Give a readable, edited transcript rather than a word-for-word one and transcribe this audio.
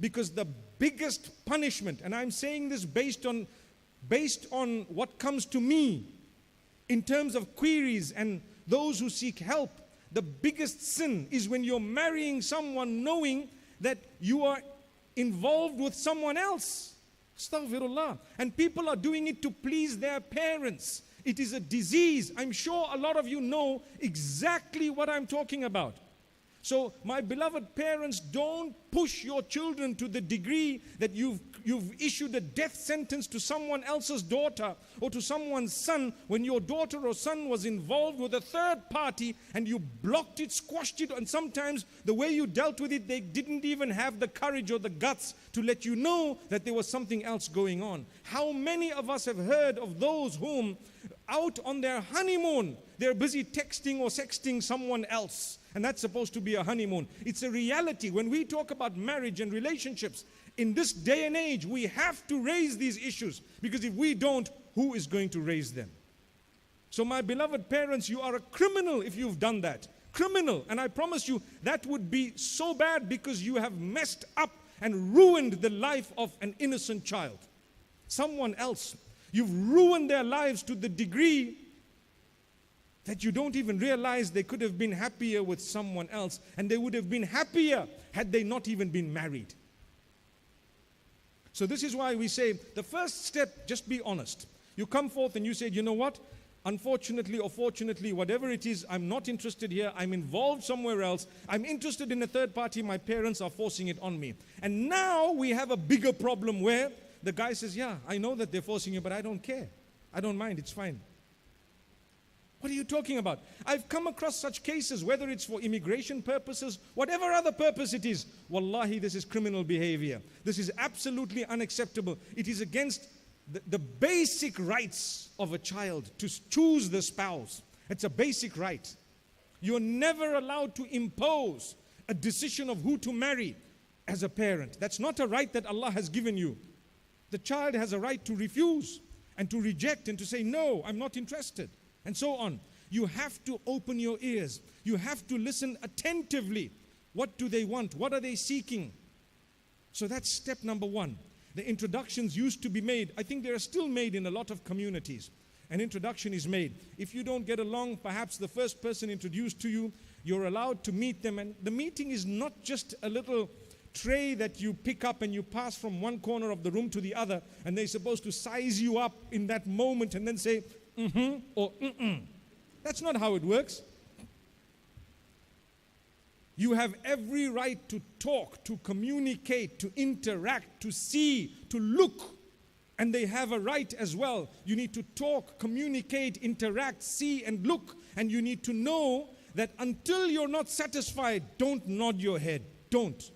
Because the biggest punishment, and I'm saying this based on what comes to me in terms of queries and those who seek help, the biggest sin is when you're marrying someone knowing that you are involved with someone else. Astaghfirullah. And people are doing it to please their parents. It is a disease. I'm sure a lot of you know exactly what I'm talking about. So, my beloved parents, don't push your children to the degree that you've issued a death sentence to someone else's daughter or to someone's son when your daughter or son was involved with a third party, and you blocked it, squashed it, and sometimes the way you dealt with it, they didn't even have the courage or the guts to let you know that there was something else going on. How many of us have heard of those whom out on their honeymoon, they're busy texting or sexting someone else? And that's supposed to be a honeymoon. It's a reality. When we talk about marriage and relationships, in this day and age, we have to raise these issues. Because if we don't, who is going to raise them? So my beloved parents, you are a criminal if you've done that. Criminal. And I promise you, that would be so bad because you have messed up and ruined the life of an innocent child. Someone else. You've ruined their lives to the degree that you don't even realize they could have been happier with someone else, and they would have been happier had they not even been married. So this is why we say the first step, just be honest. You come forth and you say, you know what? Unfortunately or fortunately, whatever it is, I'm not interested here. I'm involved somewhere else. I'm interested in a third party. My parents are forcing it on me. And now we have a bigger problem where the guy says, yeah, I know that they're forcing you, but I don't care. I don't mind. It's fine. What are you talking about? I've come across such cases, whether it's for immigration purposes, whatever other purpose it is. Wallahi, this is criminal behavior. This is absolutely unacceptable. It is against the basic rights of a child to choose the spouse. It's a basic right. You're never allowed to impose a decision of who to marry as a parent. That's not a right that Allah has given you. The child has a right to refuse and to reject and to say, no, I'm not interested. And so on. You have to open your ears. You have to listen attentively. What do they want? What are they seeking? So that's step number one. The introductions used to be made. I think they are still made in a lot of communities. An introduction is made. If you don't get along, perhaps the first person introduced to you, you're allowed to meet them. And the meeting is not just a little tray that you pick up and you pass from one corner of the room to the other, and they're supposed to size you up in that moment and then say, or That's not how it works. You have every right to talk, to communicate, to interact, to see, to look. And they have a right as well. You need to talk, communicate, interact, see and look. And you need to know that until you're not satisfied, don't nod your head. Don't.